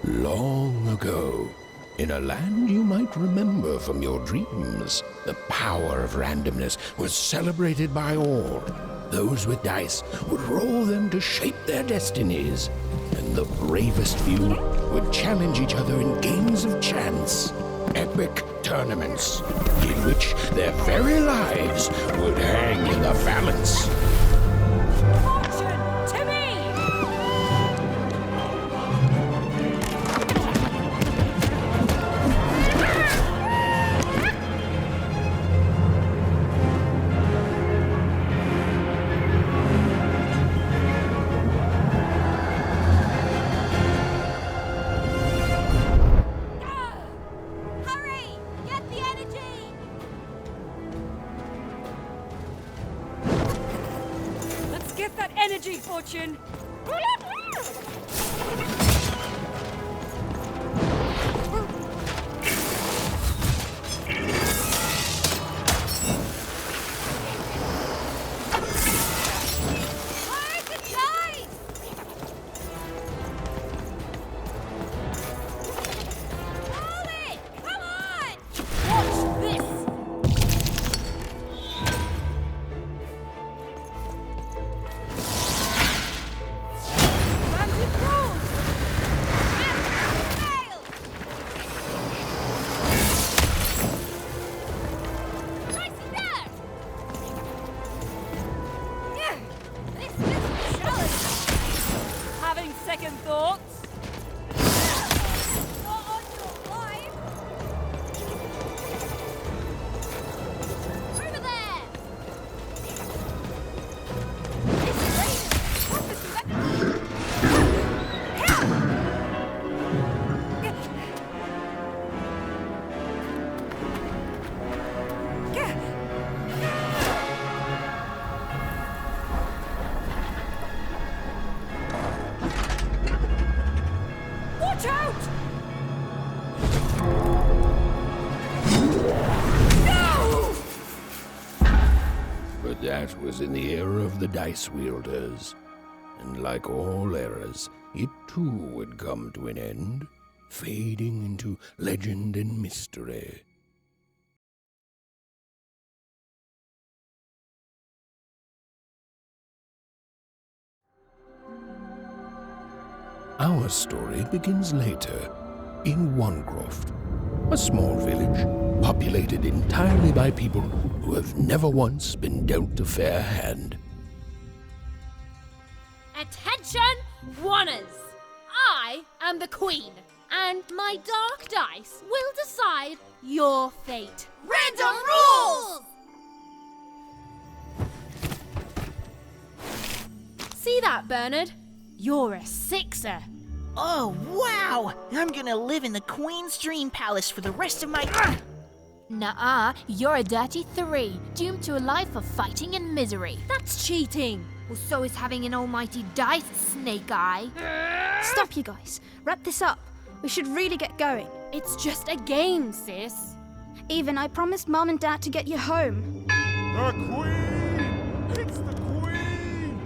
Long ago, in a land you might remember from your dreams, the power of randomness was celebrated by all. Those with dice would roll them to shape their destinies, and the bravest few would challenge each other in games of chance. Epic tournaments in which their very lives would hang in the balance. Energy, Fortune! Second thoughts? Not on your life! Over there! This rain Watch out! No! But that was in the era of the dice wielders. And like all eras, it too would come to an end, fading into legend and mystery. Our story begins later, in Wanecroft, a small village populated entirely by people who have never once been dealt a fair hand. Attention, Wanners! I am the Queen, and my dark dice will decide your fate. Random rules! See that, Bernard? You're a 6er. Oh, wow! I'm gonna live in the Queen's Dream Palace for the rest of my... Nuh-uh, you're a dirty 3, doomed to a life of fighting and misery. That's cheating. Well, so is having an almighty dice, Snake Eye. Stop, you guys. Wrap this up. We should really get going. It's just a game, sis. Even I promised Mom and Dad to get you home. The Queen! It's the Queen!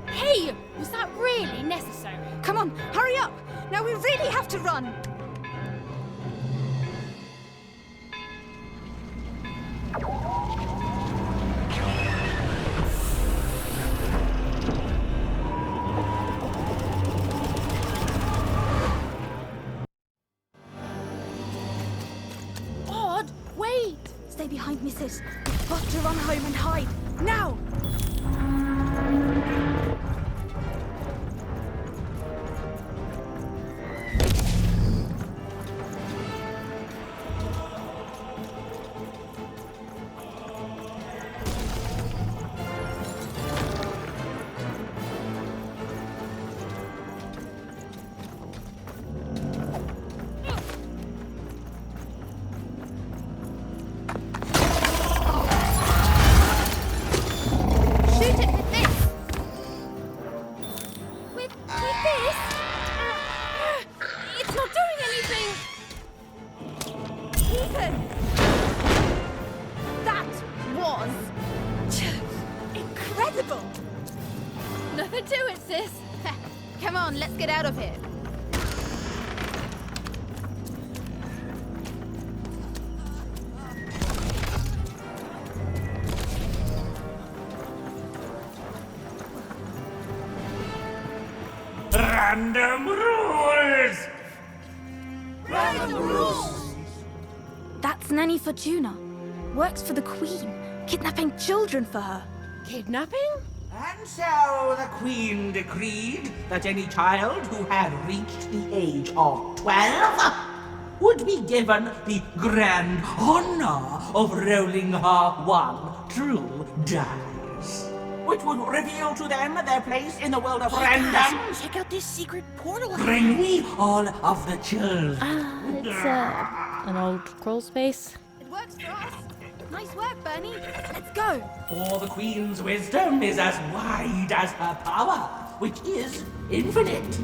Hey, was that really necessary? Come on, hurry up! Now we really have to run! Odd, wait! Stay behind me, sis. We've got to run home and hide. Now! Nothing to it, sis. Come on, let's get out of here. Random rules! That's Nanny Fortuna. Works for the Queen, kidnapping children for her. Kidnapping? And so the Queen decreed that any child who had reached the age of 12 would be given the grand honor of rolling her one true dice, which would reveal to them their place in the world of random. Check out this secret portal. Bring me all of the children. It's an old crawl space. It works for us. Nice work, Bernie. Let's go. For the Queen's wisdom is as wide as her power, which is infinite,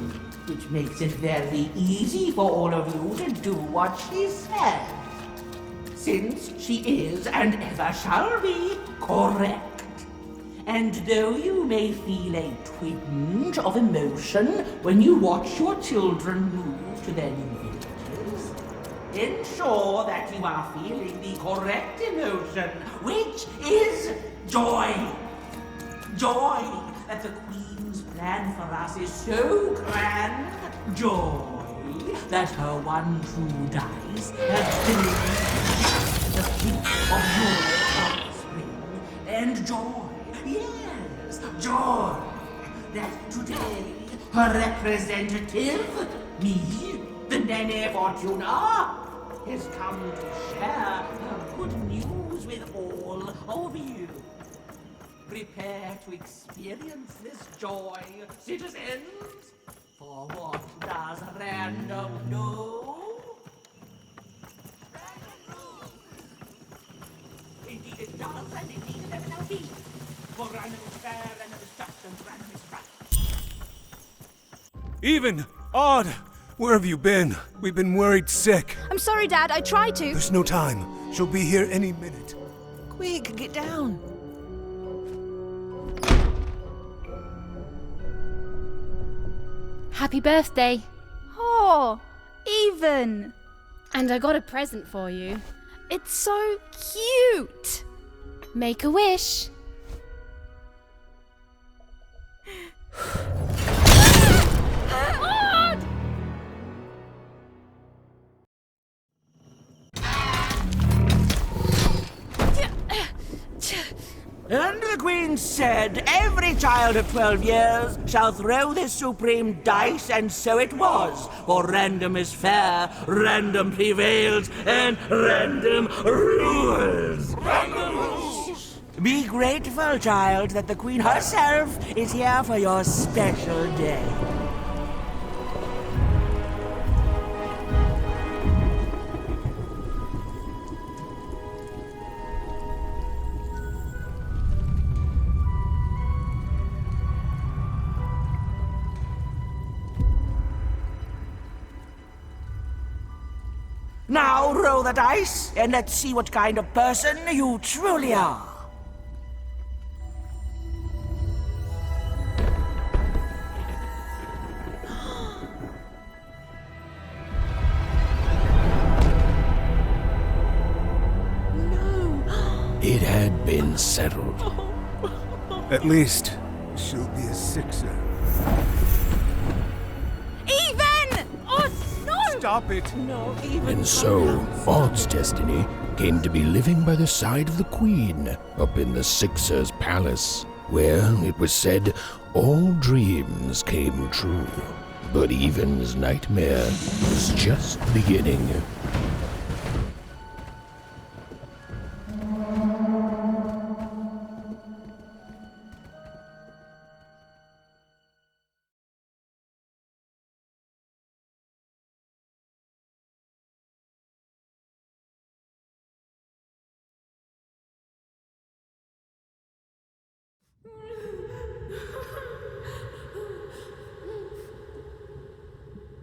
which makes it very easy for all of you to do what she says, since she is and ever shall be correct. And though you may feel a twinge of emotion when you watch your children move to their new villages, ensure that you are feeling the correct emotion, which is joy. Joy that the Queen's plan for us is so grand. Joy that her one true dice has delivered the gift of your offspring. And joy, yes, joy that today her representative, me, the Nene Fortuna, has come to share her good news with all of you. Prepare to experience this joy, citizens. For what does random know? Indeed it does, and indeed it ever shall be. For random is fair, random is just, and random is right. Even! Odd! Where have you been? We've been worried sick. I'm sorry, Dad. I tried to. There's no time. She'll be here any minute. Quick, get down. Happy birthday. Oh, Even. And I got a present for you. It's so cute. Make a wish. And the Queen said, every child of 12 years shall throw this supreme dice, and so it was. For random is fair, random prevails, and random rules. Random rules. Be grateful, child, that the Queen herself is here for your special day. Now roll the dice, and let's see what kind of person you truly are. It had been settled. At least, she'll be a sixer. Even! Oh, no! Stop it! And so, Odd's destiny came to be living by the side of the Queen up in the Sixer's palace, where, it was said, all dreams came true. But Even's nightmare was just beginning.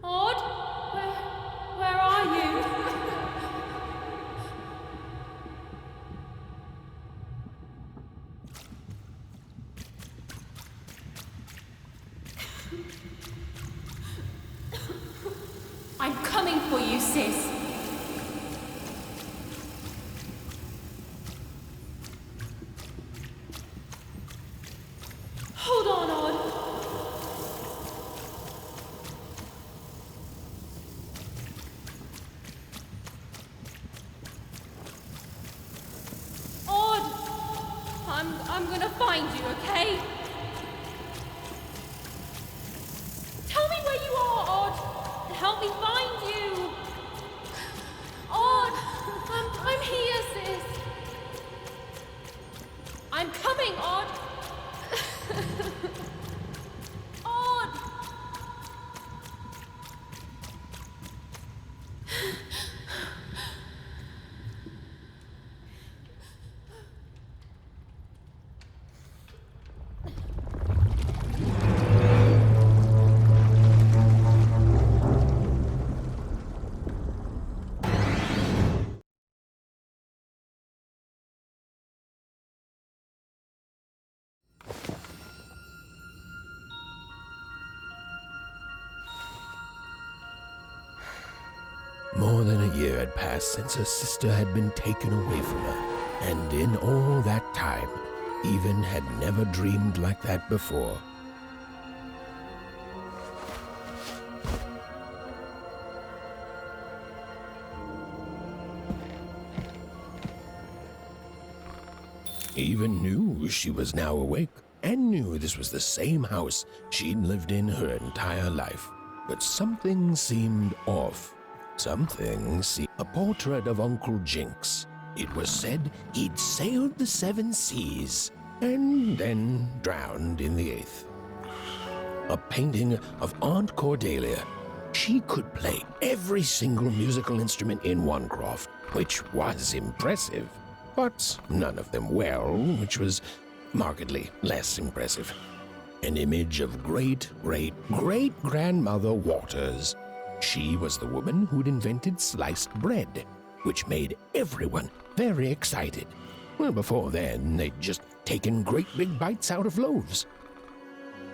Odd? Where are you? I'm coming for you, sis. Hold on, Odd. coming, Odd? Odd! More than a year had passed since her sister had been taken away from her, and in all that time, Even had never dreamed like that before. Even knew she was now awake, and knew this was the same house she'd lived in her entire life. But something seemed off. A portrait of Uncle Jinx. It was said he'd sailed the 7 seas, and then drowned in the 8th. A painting of Aunt Cordelia. She could play every single musical instrument in one croft, which was impressive. But none of them well, which was markedly less impressive. An image of great-great-great-grandmother Waters. She was the woman who'd invented sliced bread, which made everyone very excited. Well, before then, they'd just taken great big bites out of loaves.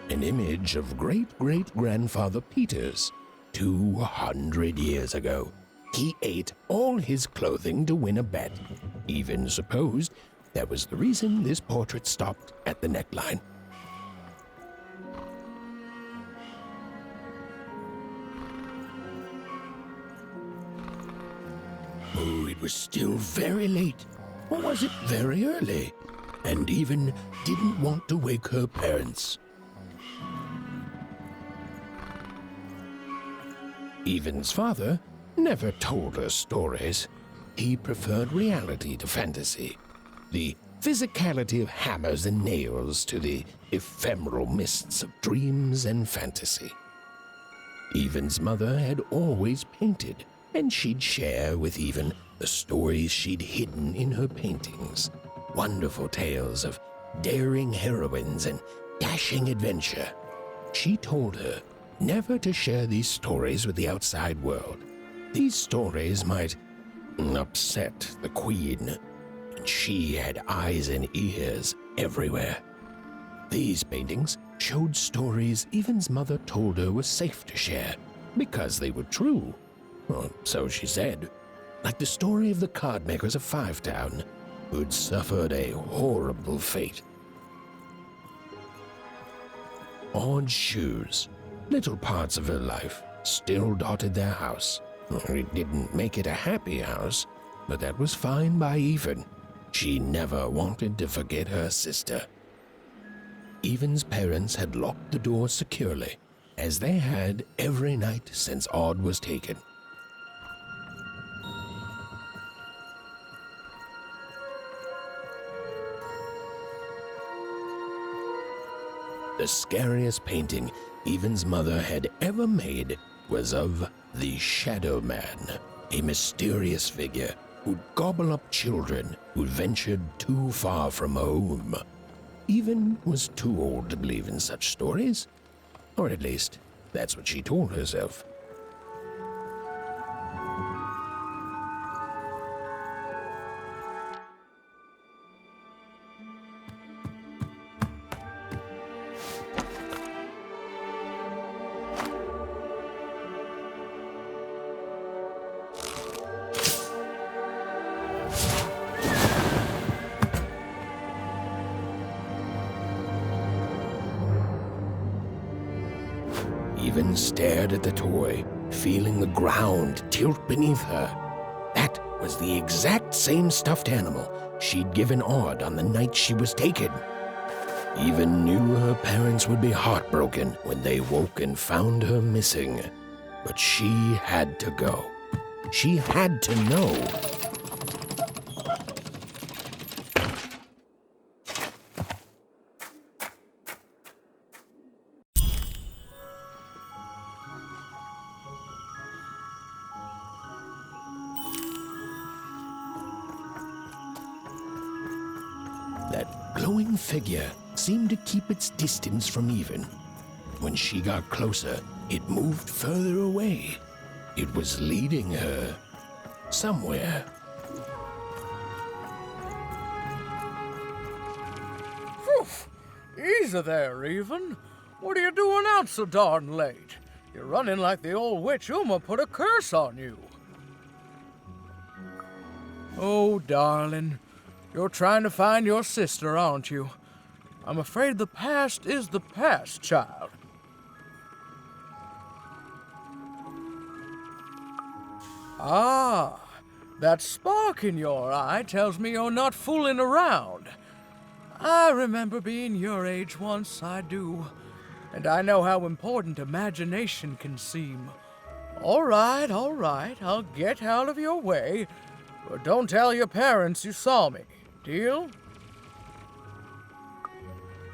An image of great-great-grandfather Peters. 200 years ago. He ate all his clothing to win a bet. Even supposed that was the reason this portrait stopped at the neckline. Oh, it was still very late. Or was it very early? And Even didn't want to wake her parents. Even's father never told her stories. He preferred reality to fantasy. The physicality of hammers and nails to the ephemeral mists of dreams and fantasy. Even's mother had always painted, and she'd share with Even the stories she'd hidden in her paintings. Wonderful tales of daring heroines and dashing adventure. She told her never to share these stories with the outside world. These stories might upset the Queen, and she had eyes and ears everywhere. These paintings showed stories Even's mother told her were safe to share, because they were true. Or so she said. Like the story of the cardmakers of Five Town, who'd suffered a horrible fate. Odd shoes, little parts of her life, still dotted their house. It didn't make it a happy house, but that was fine by Even. She never wanted to forget her sister. Even's parents had locked the door securely, as they had every night since Odd was taken. The scariest painting Even's mother had ever made was of the Shadow Man, a mysterious figure who'd gobble up children who'd ventured too far from home. Even was too old to believe in such stories, or at least that's what she told herself. Even stared at the toy, feeling the ground tilt beneath her. That was the exact same stuffed animal she'd given Odd on the night she was taken. Even knew her parents would be heartbroken when they woke and found her missing. But she had to go. She had to know. glowing figure seemed to keep its distance from even. When she got closer, it moved further away. It was leading her somewhere. Easy there, Even. What are you doing out so darn late? You're running like the old witch Uma put a curse on you. Oh, darling, you're trying to find your sister, aren't you? I'm afraid the past is the past, child. Ah, that spark in your eye tells me you're not fooling around. I remember being your age once, I do. And I know how important imagination can seem. All right, I'll get out of your way. But don't tell your parents you saw me. Deal?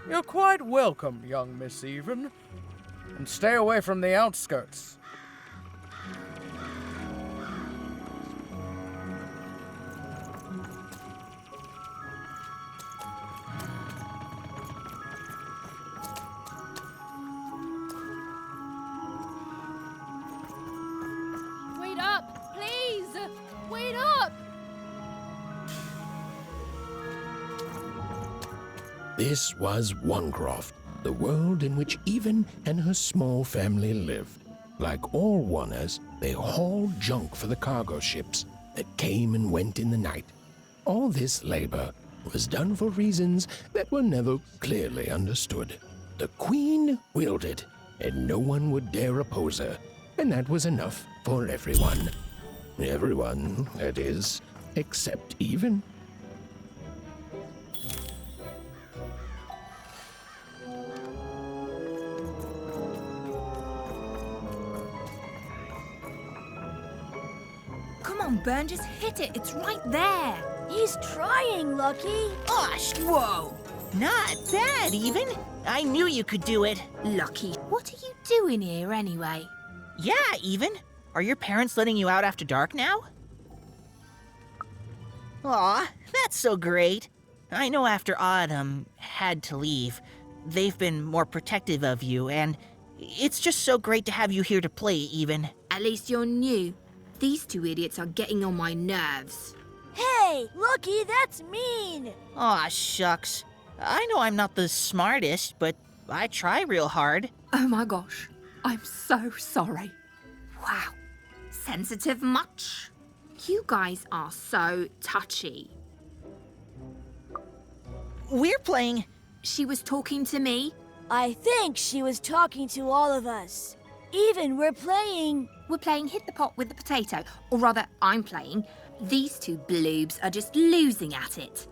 You're quite welcome, young Miss Even. And stay away from the outskirts. Wait up, please! Wait up! This was Onecroft, the world in which Even and her small family lived. Like all Oners, they hauled junk for the cargo ships that came and went in the night. All this labor was done for reasons that were never clearly understood. The Queen willed it, and no one would dare oppose her, and that was enough for everyone. Everyone, that is, except Even. Come on, Burn, just hit it. It's right there. He's trying, Lucky. Gosh, Whoa. not bad, Even. I knew you could do it. Lucky, what are you doing here anyway? Yeah, Even. Are your parents letting you out after dark now? Aw, that's so great. I know after Autumn had to leave, they've been more protective of you, and it's just so great to have you here to play, Even. At least you're new. These two idiots are getting on my nerves. Hey, Lucky, that's mean. Aw, shucks. I know I'm not the smartest, but I try real hard. Oh my gosh, I'm so sorry. Wow, sensitive much? You guys are so touchy. We're playing. She was talking to me. I think she was talking to all of us. Even we're playing. We're playing hit the pot with the potato. Or rather, I'm playing. These two bloobs are just losing at it.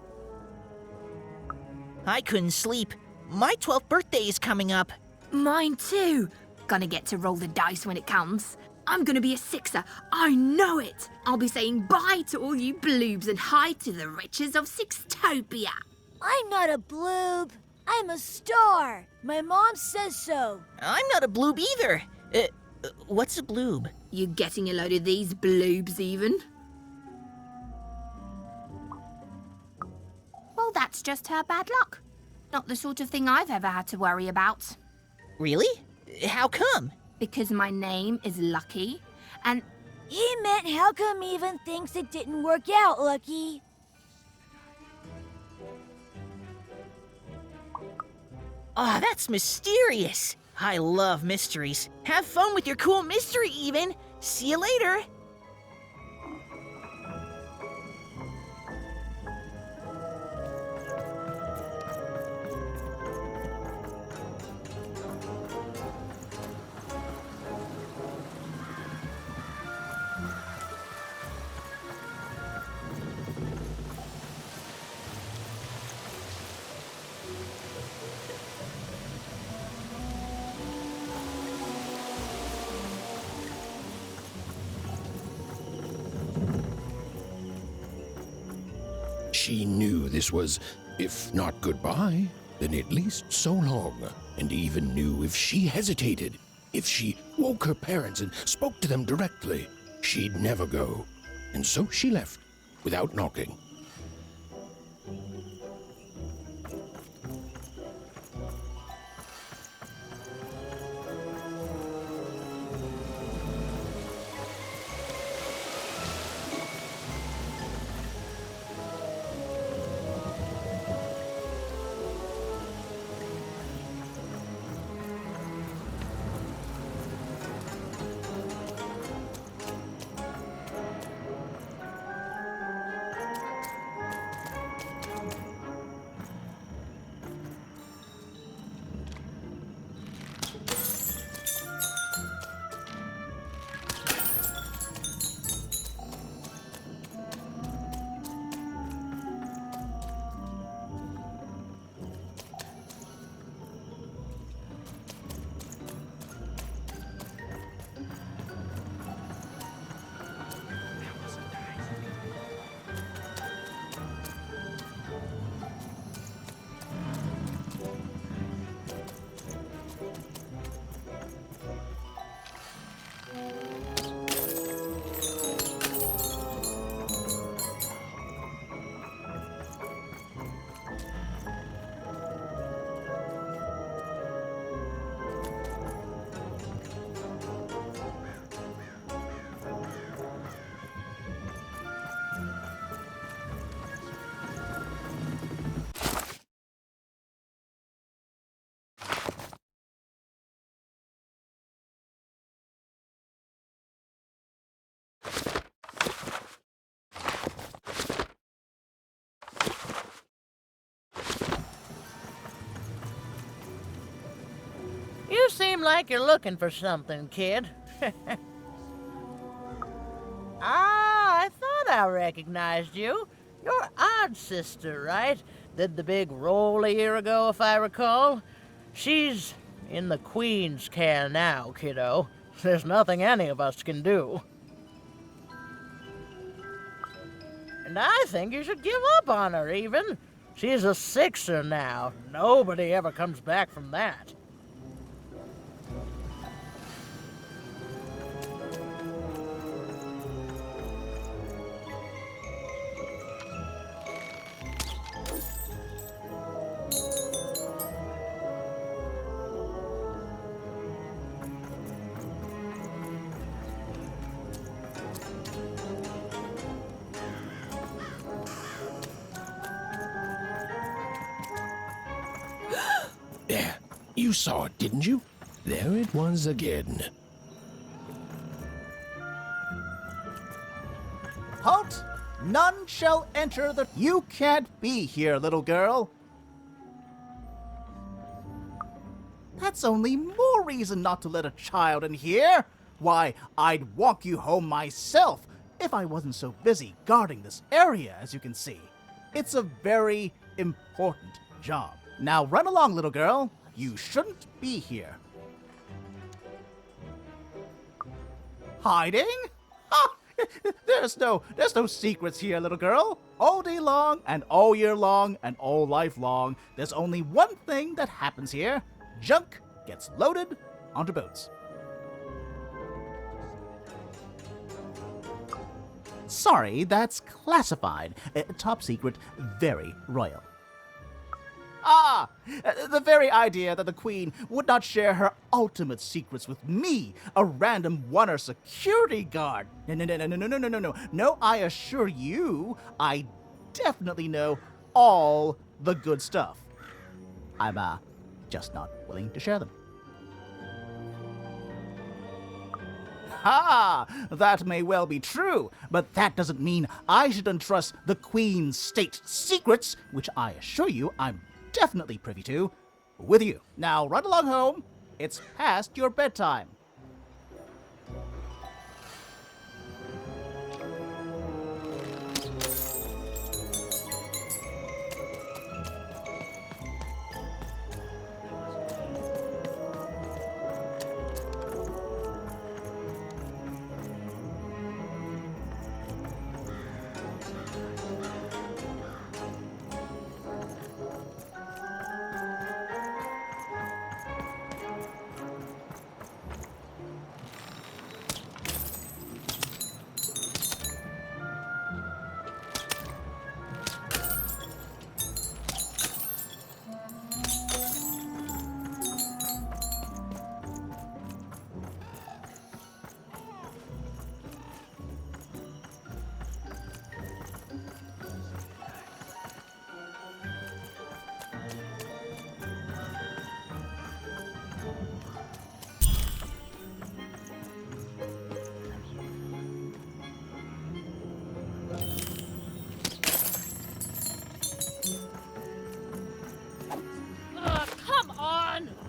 I couldn't sleep. My 12th birthday is coming up. Mine too. Gonna get to roll the dice when it comes. I'm gonna be a sixer. I know it. I'll be saying bye to all you bloobs and hi to the riches of Sixtopia. I'm not a bloob. I'm a star. My mom says so. I'm not a bloob either. What's a bloob? You getting a load of these bloobs even? Well, that's just her bad luck. Not the sort of thing I've ever had to worry about. Really? How come? Because my name is Lucky, and He meant how come Even thinks it didn't work out, Lucky? Aw, that's mysterious. I love mysteries. Have fun with your cool mystery, Even. See you later. She knew this was, if not goodbye, then at least so long, and even knew if she hesitated, if she woke her parents and spoke to them directly, she'd never go. And so she left, without knocking. seem like you're looking for something, kid. I thought I recognized you. You're Odd's sister, right? Did the big roll a year ago, if I recall. She's in the Queen's care now, kiddo. There's nothing any of us can do. And I think you should give up on her, even. She's a sixer now. Nobody ever comes back from that. There, you saw it, didn't you? There it was again. Halt! None shall enter the... You can't be here, little girl. That's only more reason not to let a child in here. Why, I'd walk you home myself if I wasn't so busy guarding this area, as you can see. It's a very important job. Now run along, little girl. You shouldn't be here. Hiding? Ha! There's no secrets here, little girl. All day long, and all year long, and all life long, there's only one thing that happens here. Junk gets loaded onto boats. Sorry, that's classified. Top secret, very royal. Ah! The very idea that the Queen would not share her ultimate secrets with me, a random one-er security guard. No. No, I assure you, I definitely know all the good stuff. I'm, just not willing to share them. Ha! That may well be true, but that doesn't mean I should entrust the Queen's state secrets, which I assure you I'm definitely privy to, with you. Now run along home. It's past your bedtime.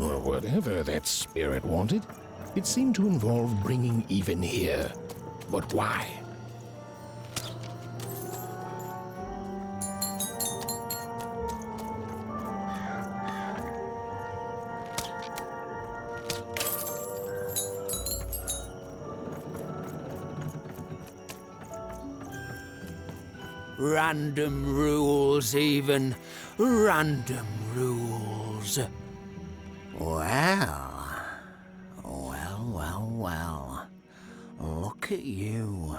Or whatever that spirit wanted, it seemed to involve bringing even here. But why? Random rules, even. Random rules. Well. Look at you.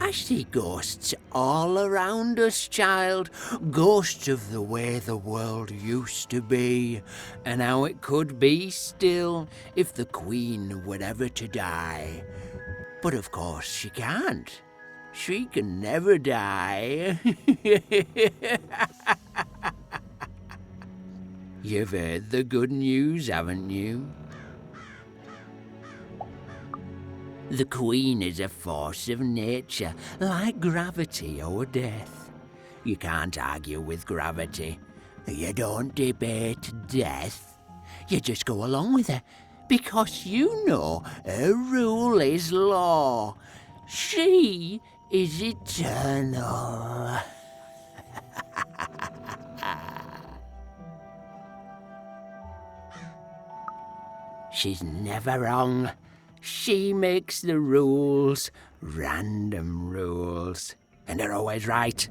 I see ghosts all around us, child. Ghosts of the way the world used to be, and how it could be still if the Queen were ever to die. But of course she can't. She can never die. You've heard the good news, haven't you? The Queen is a force of nature, like gravity or death. You can't argue with gravity. You don't debate death. You just go along with her, because you know her rule is law. She is eternal. She's never wrong. She makes the rules, random rules, and they're always right.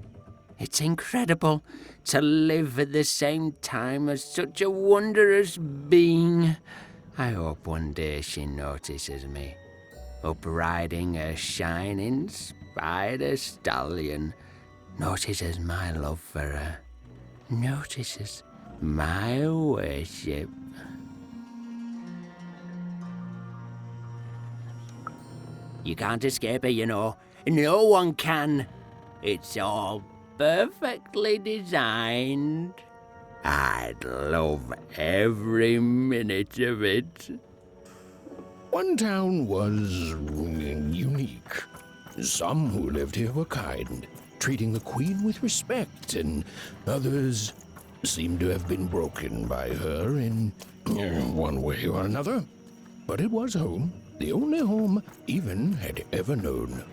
It's incredible to live at the same time as such a wondrous being. I hope one day she notices me, up riding a shining spider stallion, notices my love for her, notices my worship. You can't escape her, you know. No one can. It's all perfectly designed. I'd love every minute of it. One town was unique. Some who lived here were kind, treating the queen with respect, and others seemed to have been broken by her in one way or another. But it was home, the only home Even had ever known.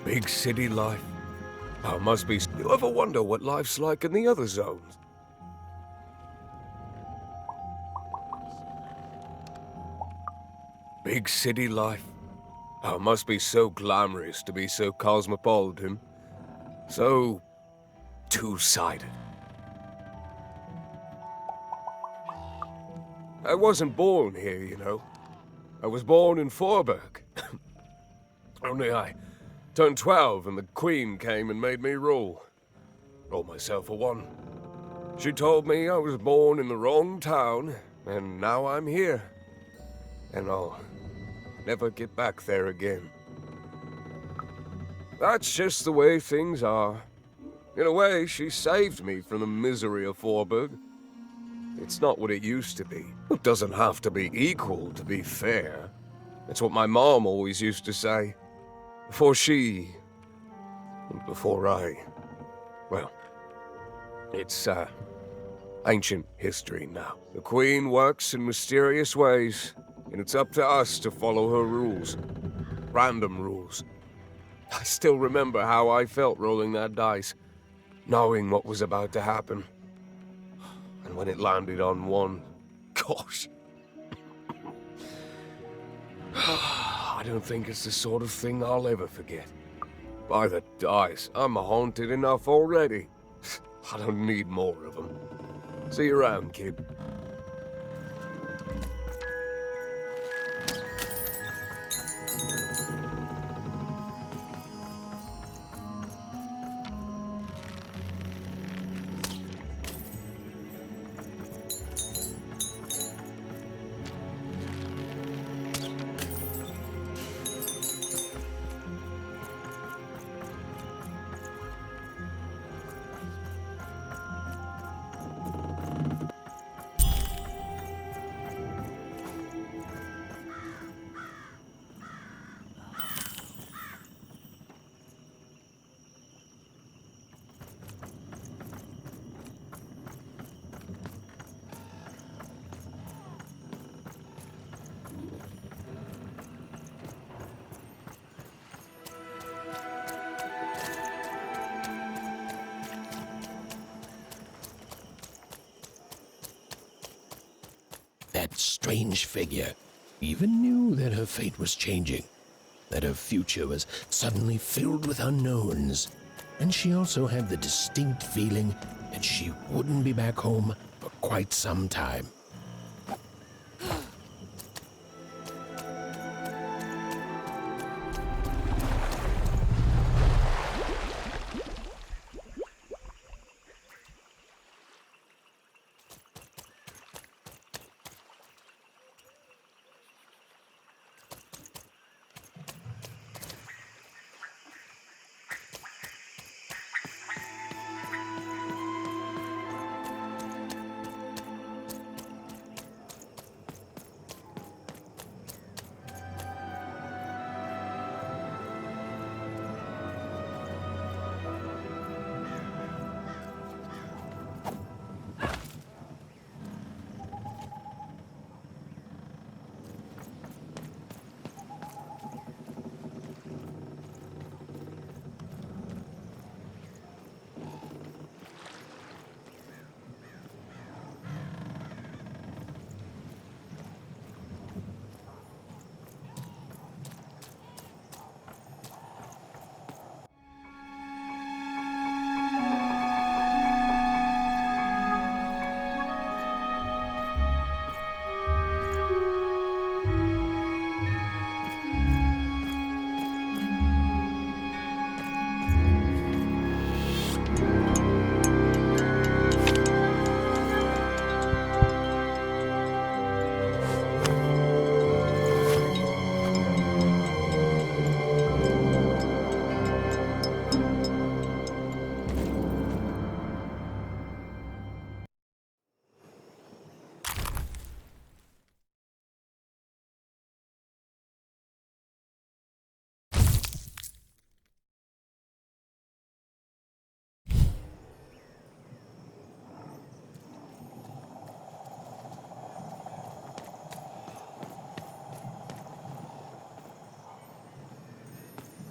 Big city life. Oh, must be. You ever wonder what life's like in the other zones? Big city life. Oh, must be so glamorous to be so cosmopolitan. So two-sided. I wasn't born here, you know. I was born in Forberg. Only I turned 12 and the Queen came and made me rule. Rule myself for one. She told me I was born in the wrong town, and now I'm here. And I'll never get back there again. That's just the way things are. In a way, she saved me from the misery of Forberg. It's not what it used to be. It doesn't have to be equal to be fair. That's what my mom always used to say. Before she, and before I, well, it's ancient history now. The Queen works in mysterious ways, and it's up to us to follow her rules. Random rules. I still remember how I felt rolling that dice, knowing what was about to happen. And when it landed on one, gosh. I don't think it's the sort of thing I'll ever forget. By the dice, I'm haunted enough already. I don't need more of them. See you around, kid. That strange figure even knew that her fate was changing, that her future was suddenly filled with unknowns, and she also had the distinct feeling that she wouldn't be back home for quite some time.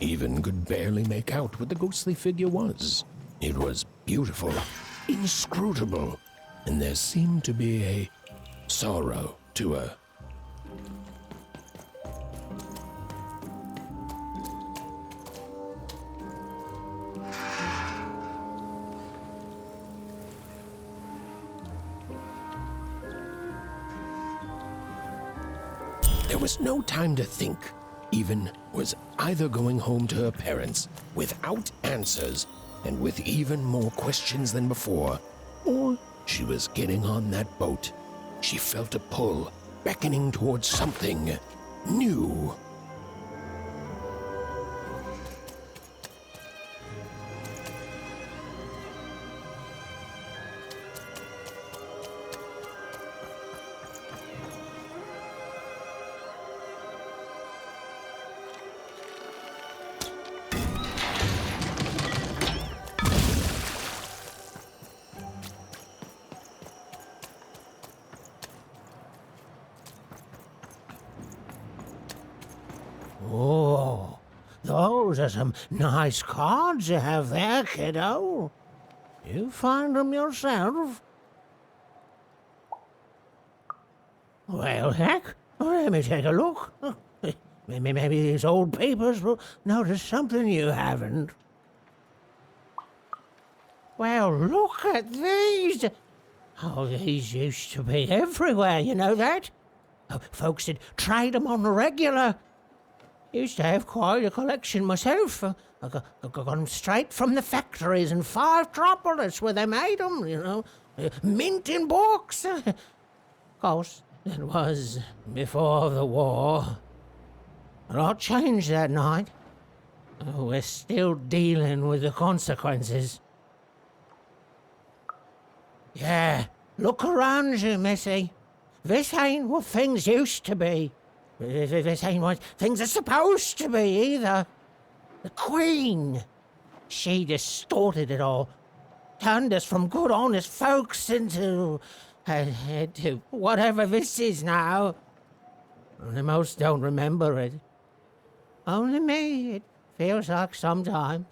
even could barely make out what the ghostly figure was. It was beautiful, inscrutable, and there seemed to be a sorrow to her. There was no time to think. Even was either going home to her parents without answers and with even more questions than before, or she was getting on that boat. She felt a pull, beckoning towards something new. Oh, those are some nice cards you have there, kiddo. You find them yourself? Well, heck, let me take a look. Maybe these old papers will notice something you haven't. Well, look at these. Oh, these used to be everywhere, you know that? Folks would trade them on the regular. Used to have quite a collection myself. I got them straight from the factories in 5 Tropolis where they made them, you know. Mint in books. Of course, it was before the war. A lot changed that night. We're still dealing with the consequences. Yeah, look around you, Missy. This ain't what things used to be. This ain't what things are supposed to be, either. The Queen, she distorted it all. Turned us from good, honest folks into whatever this is now. The most don't remember it. Only me, it feels like sometime.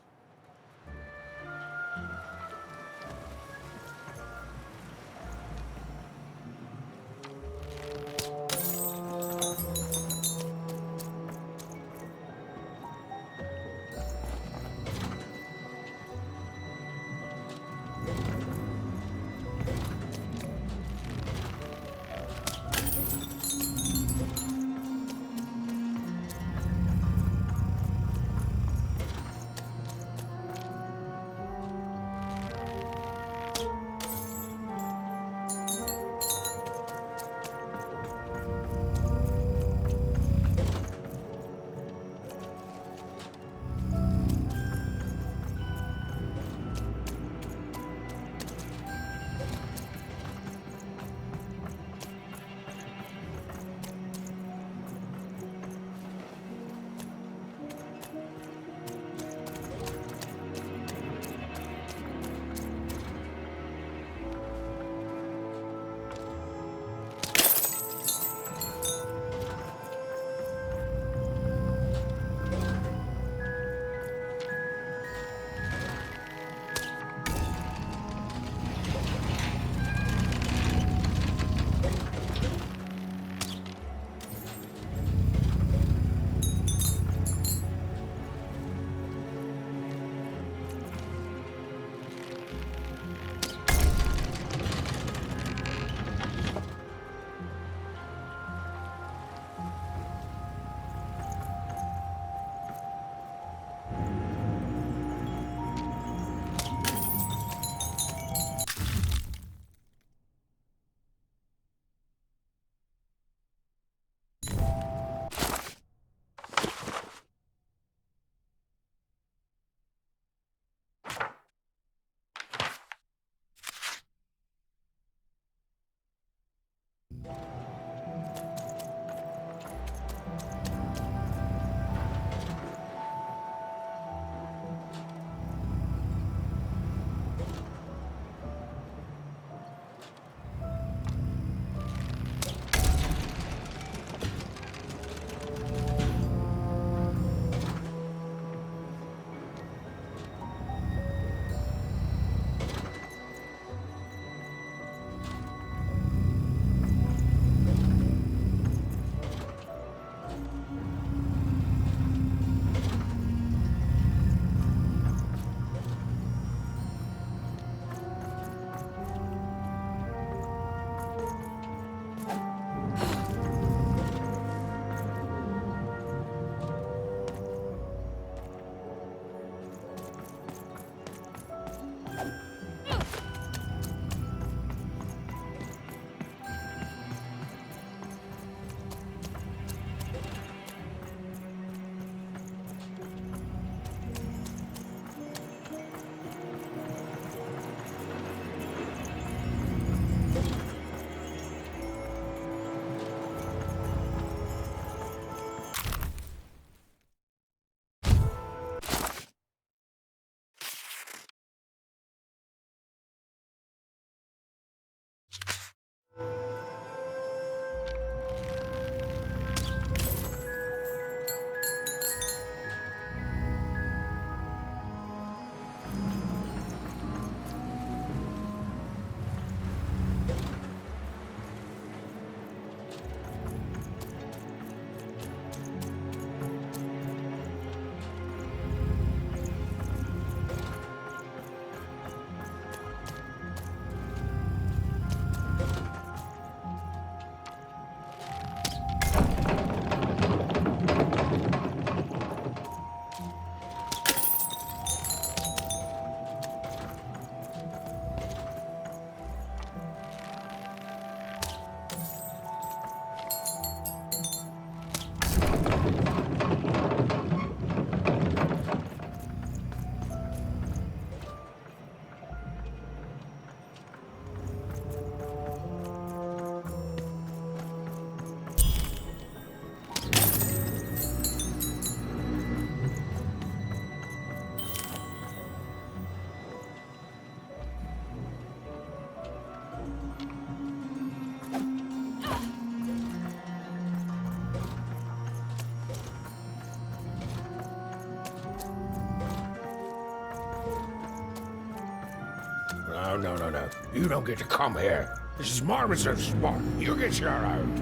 No. You don't get to come here. This is my reserved spot. You get your own.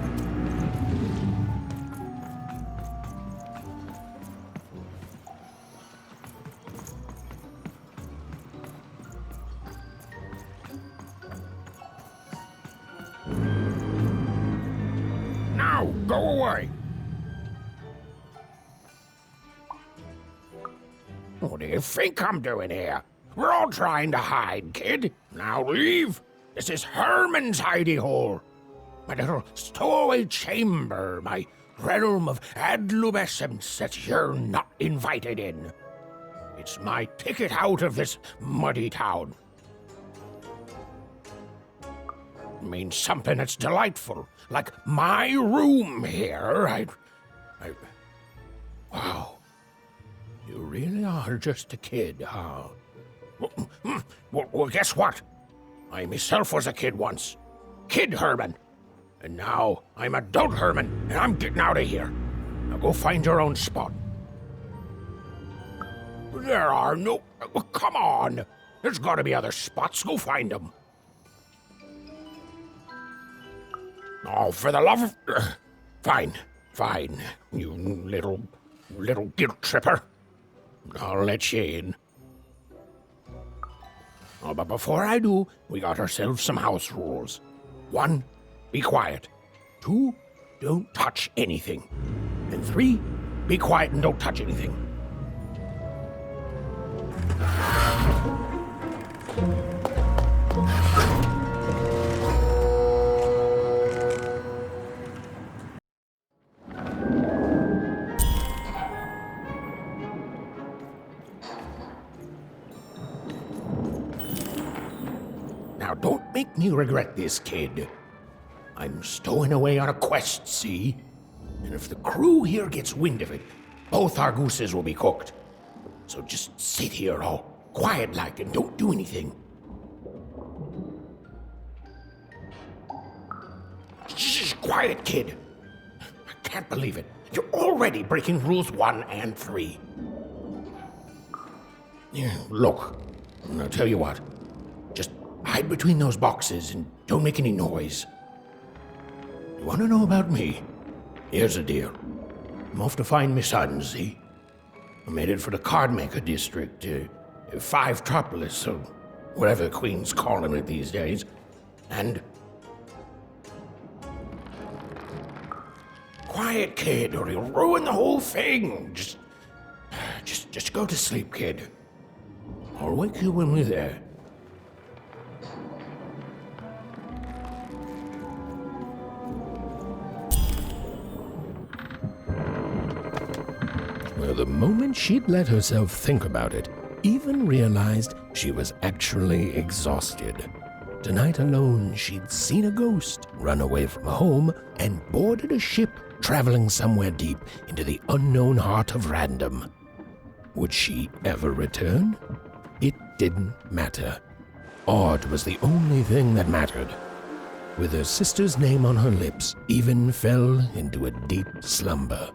Now, go away. What do you think I'm doing here? We're all trying to hide, kid. Now leave. This is Herman's hidey hole. My little stowaway chamber, my realm of adolescence that you're not invited in. It's my ticket out of this muddy town. It means something that's delightful, like my room here. Wow. You really are just a kid, huh? Well, guess what? I myself was a kid once. Kid Herman. And now I'm adult Herman, and I'm getting out of here. Now go find your own spot. There are no... Come on! There's gotta be other spots. Go find them. Oh, for the love of... Fine. You little guilt tripper. I'll let you in. Oh, but before I do, we got ourselves some house rules. 1, be quiet. 2, don't touch anything. And 3, be quiet and don't touch anything. Now, don't make me regret this, kid. I'm stowing away on a quest, see? And if the crew here gets wind of it, both our gooses will be cooked. So just sit here all quiet-like and don't do anything. Shh, quiet, kid. I can't believe it. You're already breaking rules 1 and 3. Yeah, look, I'll tell you what. Just hide between those boxes and don't make any noise. You want to know about me? Here's the deal. I'm off to find my son, see? I'm headed for the cardmaker district, 5-tropolis, or whatever the Queen's calling it these days. And... Quiet, kid, or you'll ruin the whole thing. Just go to sleep, kid. I'll wake you when we're there. Well, the moment she'd let herself think about it, even realized she was actually exhausted. Tonight alone, she'd seen a ghost, run away from home, and boarded a ship traveling somewhere deep into the unknown heart of random. Would she ever return? It didn't matter. Odd was the only thing that mattered. With her sister's name on her lips, Even fell into a deep slumber.